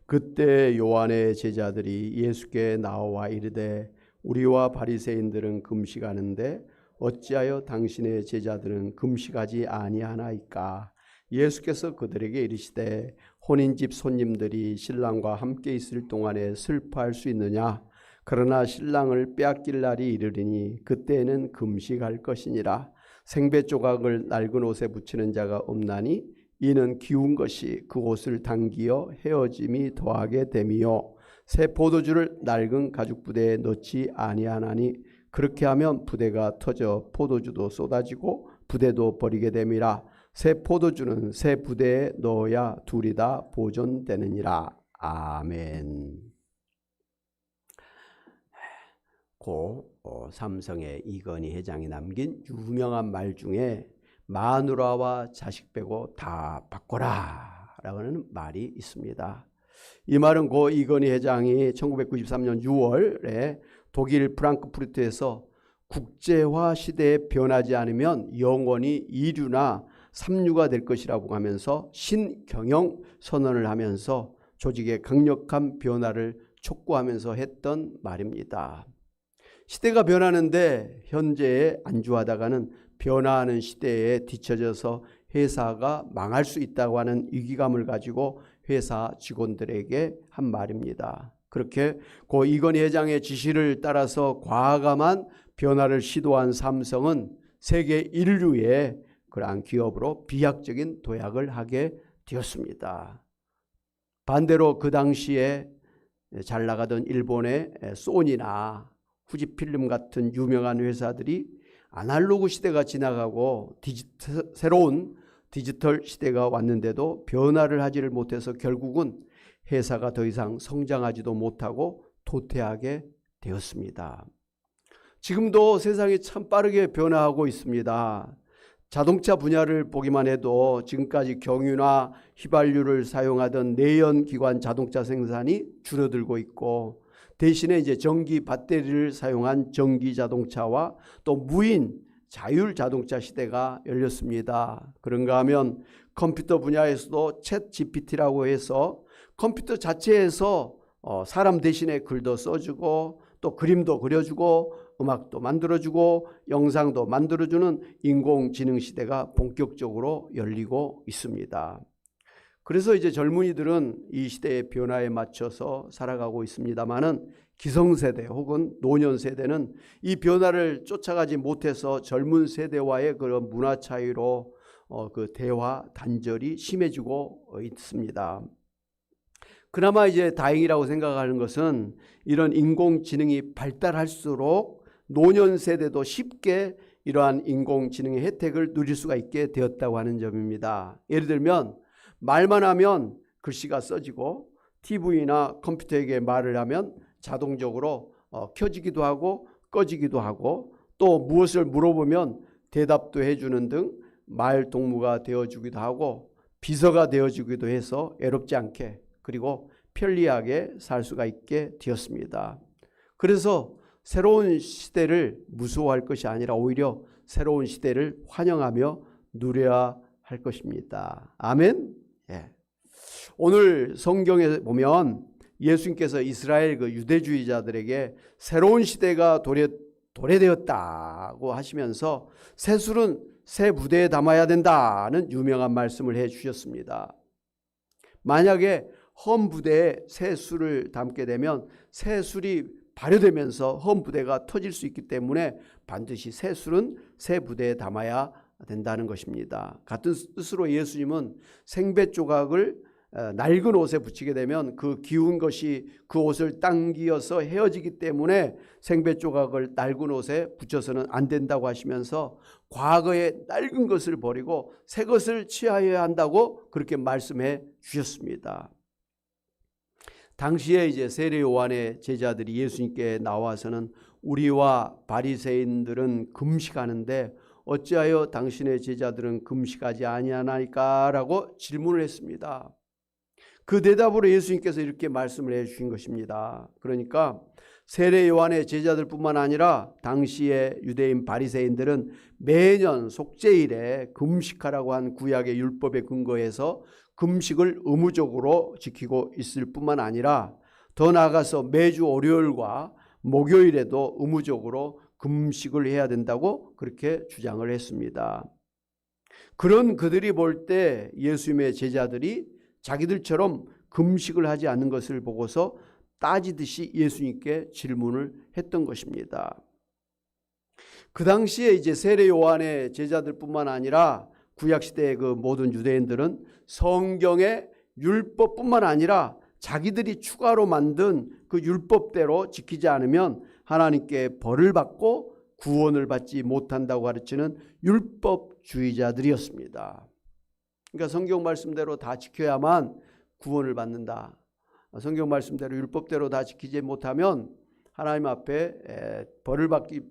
그때 요한의 제자들이 예수께 나와 이르되 우리와 바리새인들은 금식하는데 어찌하여 당신의 제자들은 금식하지 아니하나이까? 예수께서 그들에게 이르시되 혼인집 손님들이 신랑과 함께 있을 동안에 슬퍼할 수 있느냐? 그러나 신랑을 빼앗길 날이 이르리니 그때에는 금식할 것이니라. 생배 조각을 낡은 옷에 붙이는 자가 없나니 이는 기운 것이 그 옷을 당기어 헤어짐이 더하게 됨이요 새 포도주를 낡은 가죽 부대에 넣지 아니하나니 그렇게 하면 부대가 터져 포도주도 쏟아지고 부대도 버리게 됨이라. 새 포도주는 새 부대에 넣어야 둘이 다 보존되느니라. 아멘. 고 삼성의 이건희 회장이 남긴 유명한 말 중에 마누라와 자식 빼고 다 바꿔라 라는 말이 있습니다. 이 말은 고 이건희 회장이 1993년 6월에 독일 프랑크푸르트에서 국제화 시대에 변하지 않으면 영원히 2류나 3류가 될 것이라고 하면서 신경영 선언을 하면서 조직의 강력한 변화를 촉구하면서 했던 말입니다. 시대가 변하는데 현재에 안주하다가는 변화하는 시대에 뒤처져서 회사가 망할 수 있다고 하는 위기감을 가지고 회사 직원들에게 한 말입니다. 그렇게 고 이건희 회장의 지시를 따라서 과감한 변화를 시도한 삼성은 세계 인류의 그러한 기업으로 비약적인 도약을 하게 되었습니다. 반대로 그 당시에 잘 나가던 일본의 소니나 후지필름 같은 유명한 회사들이 아날로그 시대가 지나가고 새로운 디지털 시대가 왔는데도 변화를 하지를 못해서 결국은 회사가 더 이상 성장하지도 못하고 도태하게 되었습니다. 지금도 세상이 참 빠르게 변화하고 있습니다. 자동차 분야를 보기만 해도 지금까지 경유나 휘발유를 사용하던 내연기관 자동차 생산이 줄어들고 있고 대신에 이제 전기 배터리를 사용한 전기 자동차와 또 무인 자율 자동차 시대가 열렸습니다. 그런가 하면 컴퓨터 분야에서도 챗 GPT라고 해서 컴퓨터 자체에서 사람 대신에 글도 써주고 또 그림도 그려주고 음악도 만들어주고 영상도 만들어주는 인공지능 시대가 본격적으로 열리고 있습니다. 그래서 이제 젊은이들은 이 시대의 변화에 맞춰서 살아가고 있습니다만은 기성세대 혹은 노년세대는 이 변화를 쫓아가지 못해서 젊은 세대와의 그런 문화 차이로 그 대화 단절이 심해지고 있습니다. 그나마 이제 다행이라고 생각하는 것은 이런 인공지능이 발달할수록 노년 세대도 쉽게 이러한 인공지능의 혜택을 누릴 수가 있게 되었다고 하는 점입니다. 예를 들면 말만 하면 글씨가 써지고 TV나 컴퓨터에게 말을 하면 자동적으로 켜지기도 하고 꺼지기도 하고 또 무엇을 물어보면 대답도 해주는 등 말 동무가 되어주기도 하고 비서가 되어주기도 해서 애롭지 않게 그리고 편리하게 살 수가 있게 되었습니다. 그래서 새로운 시대를 무서워할 것이 아니라 오히려 새로운 시대를 환영하며 누려야 할 것입니다. 아멘. 예. 오늘 성경에 보면 예수님께서 이스라엘 그 유대주의자들에게 새로운 시대가 도래되었다고 하시면서 새 술은 새 부대에 담아야 된다는 유명한 말씀을 해 주셨습니다. 만약에 험 부대에 새 술을 담게 되면 새 술이 발효되면서 험 부대가 터질 수 있기 때문에 반드시 새 술은 새 부대에 담아야 된다는 것입니다. 같은 뜻으로 예수님은 생배 조각을 낡은 옷에 붙이게 되면 그 기운 것이 그 옷을 당기어서 헤어지기 때문에 생배 조각을 낡은 옷에 붙여서는 안 된다고 하시면서 과거의 낡은 것을 버리고 새 것을 취하여야 한다고 그렇게 말씀해 주셨습니다. 당시에 이제 세례 요한의 제자들이 예수님께 나와서는 우리와 바리새인들은 금식하는데 어찌하여 당신의 제자들은 금식하지 아니하나이까라고 질문을 했습니다. 그 대답으로 예수님께서 이렇게 말씀을 해 주신 것입니다. 그러니까 세례 요한의 제자들뿐만 아니라 당시의 유대인 바리새인들은 매년 속죄일에 금식하라고 한 구약의 율법에 근거해서 금식을 의무적으로 지키고 있을 뿐만 아니라 더 나아가서 매주 월요일과 목요일에도 의무적으로 금식을 해야 된다고 그렇게 주장을 했습니다. 그런 그들이 볼 때 예수님의 제자들이 자기들처럼 금식을 하지 않는 것을 보고서 따지듯이 예수님께 질문을 했던 것입니다. 그 당시에 이제 세례 요한의 제자들뿐만 아니라 구약 시대의 그 모든 유대인들은 성경의 율법뿐만 아니라 자기들이 추가로 만든 그 율법대로 지키지 않으면 하나님께 벌을 받고 구원을 받지 못한다고 가르치는 율법주의자들이었습니다. 그러니까 성경 말씀대로 다 지켜야만 구원을 받는다. 성경 말씀대로 율법대로 다 지키지 못하면 하나님 앞에 벌을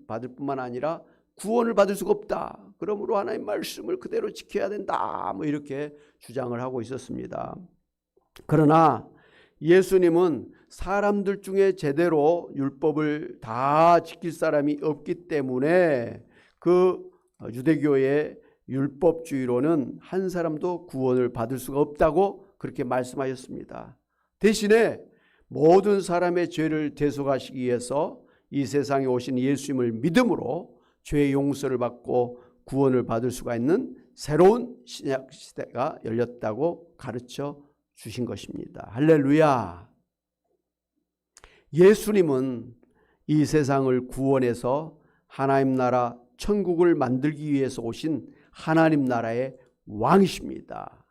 받을 뿐만 아니라 구원을 받을 수가 없다. 그러므로 하나님 말씀을 그대로 지켜야 된다. 뭐 이렇게 주장을 하고 있었습니다. 그러나 예수님은 사람들 중에 제대로 율법을 다 지킬 사람이 없기 때문에 그 유대교의 율법주의로는 한 사람도 구원을 받을 수가 없다고 그렇게 말씀하셨습니다. 대신에 모든 사람의 죄를 대속하시기 위해서 이 세상에 오신 예수님을 믿음으로 죄의 용서를 받고 구원을 받을 수가 있는 새로운 신약 시대가 열렸다고 가르쳐 주신 것입니다. 할렐루야. 예수님은 이 세상을 구원해서 하나님 나라 천국을 만들기 위해서 오신 하나님 나라의 왕이십니다.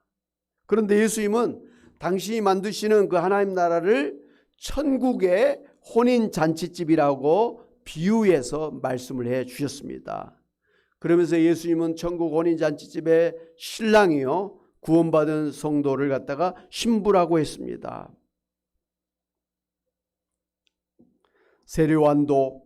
그런데 예수님은 당신이 만드시는 그 하나님 나라를 천국의 혼인잔치집이라고 비유해서 말씀을 해 주셨습니다. 그러면서 예수님은 천국 혼인잔치집의 신랑이요 구원받은 성도를 갖다가 신부라고 했습니다. 세례 요한도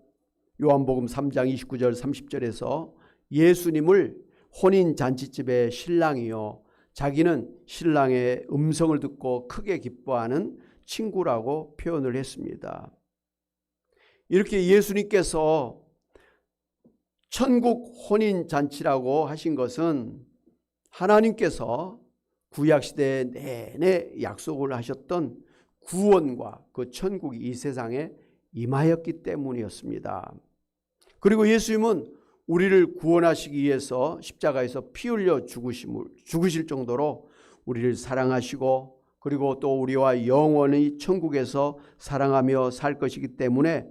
요한복음 3장 29절 30절에서 예수님을 혼인잔치집의 신랑이요 자기는 신랑의 음성을 듣고 크게 기뻐하는 친구라고 표현을 했습니다. 이렇게 예수님께서 천국 혼인잔치라고 하신 것은 하나님께서 구약시대 내내 약속을 하셨던 구원과 그 천국이 이 세상에 임하였기 때문이었습니다. 그리고 예수님은 우리를 구원하시기 위해서 십자가에서 피 흘려 죽으실 정도로 우리를 사랑하시고 그리고 또 우리와 영원히 천국에서 사랑하며 살 것이기 때문에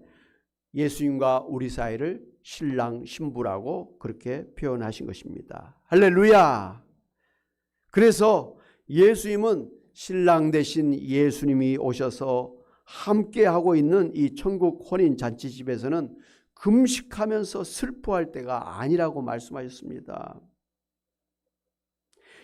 예수님과 우리 사이를 신랑 신부라고 그렇게 표현하신 것입니다. 할렐루야. 그래서 예수님은 신랑 되신 예수님이 오셔서 함께하고 있는 이 천국 혼인잔치집에서는 금식하면서 슬퍼할 때가 아니라고 말씀하셨습니다.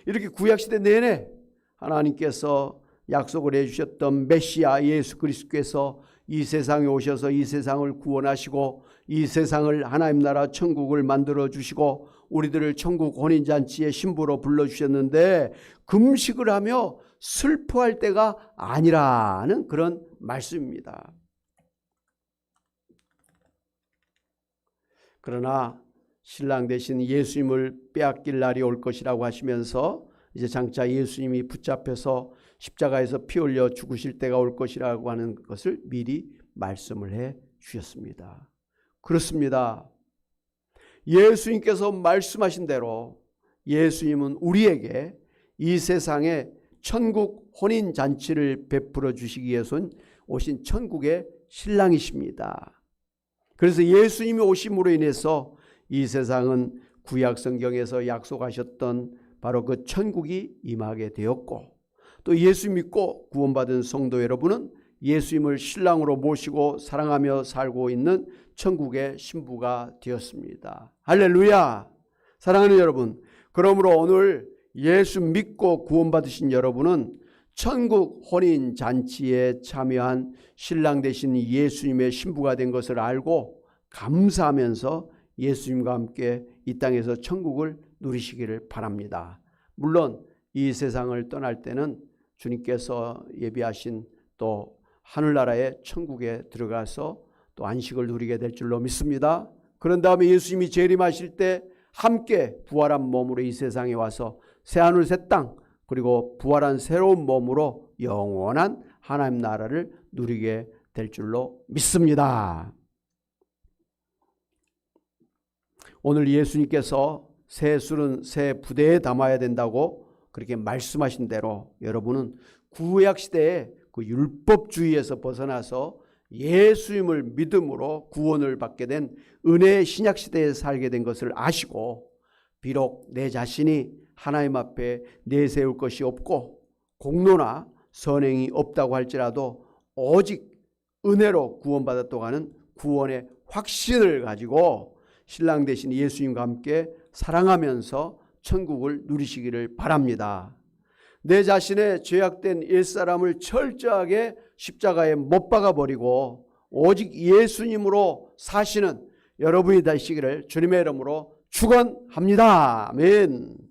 이렇게 구약시대 내내 하나님께서 약속을 해주셨던 메시아 예수 그리스도께서 이 세상에 오셔서 이 세상을 구원하시고 이 세상을 하나님 나라 천국을 만들어 주시고 우리들을 천국 혼인잔치의 신부로 불러주셨는데 금식을 하며 슬퍼할 때가 아니라는 그런 말씀입니다. 그러나 신랑 되신 예수님을 빼앗길 날이 올 것이라고 하시면서 이제 장차 예수님이 붙잡혀서 십자가에서 피 흘려 죽으실 때가 올 것이라고 하는 것을 미리 말씀을 해 주셨습니다. 그렇습니다. 예수님께서 말씀하신 대로 예수님은 우리에게 이 세상에 천국 혼인잔치를 베풀어 주시기 위해서 오신 천국의 신랑이십니다. 그래서 예수님이 오심으로 인해서 이 세상은 구약 성경에서 약속하셨던 바로 그 천국이 임하게 되었고 또 예수 믿고 구원받은 성도 여러분은 예수님을 신랑으로 모시고 사랑하며 살고 있는 천국의 신부가 되었습니다. 할렐루야. 사랑하는 여러분, 그러므로 오늘 예수 믿고 구원받으신 여러분은 천국 혼인잔치에 참여한 신랑 되신 예수님의 신부가 된 것을 알고 감사하면서 예수님과 함께 이 땅에서 천국을 누리시기를 바랍니다. 물론 이 세상을 떠날 때는 주님께서 예비하신 또 하늘나라의 천국에 들어가서 또 안식을 누리게 될 줄로 믿습니다. 그런 다음에 예수님이 재림하실 때 함께 부활한 몸으로 이 세상에 와서 새하늘 새 땅 그리고 부활한 새로운 몸으로 영원한 하나님 나라를 누리게 될 줄로 믿습니다. 오늘 예수님께서 새 술은 새 부대에 담아야 된다고 그렇게 말씀하신 대로 여러분은 구약 시대의 그 율법주의에서 벗어나서 예수님을 믿음으로 구원을 받게 된 은혜의 신약 시대에 살게 된 것을 아시고, 비록 내 자신이 하나님 앞에 내세울 것이 없고 공로나 선행이 없다고 할지라도 오직 은혜로 구원받았다고 하는 구원의 확신을 가지고 신랑 되신 예수님과 함께 사랑하면서 천국을 누리시기를 바랍니다. 내 자신의 죄악된 옛사람을 철저하게 십자가에 못 박아버리고 오직 예수님으로 사시는 여러분이 되시기를 주님의 이름으로 축원합니다. 아멘.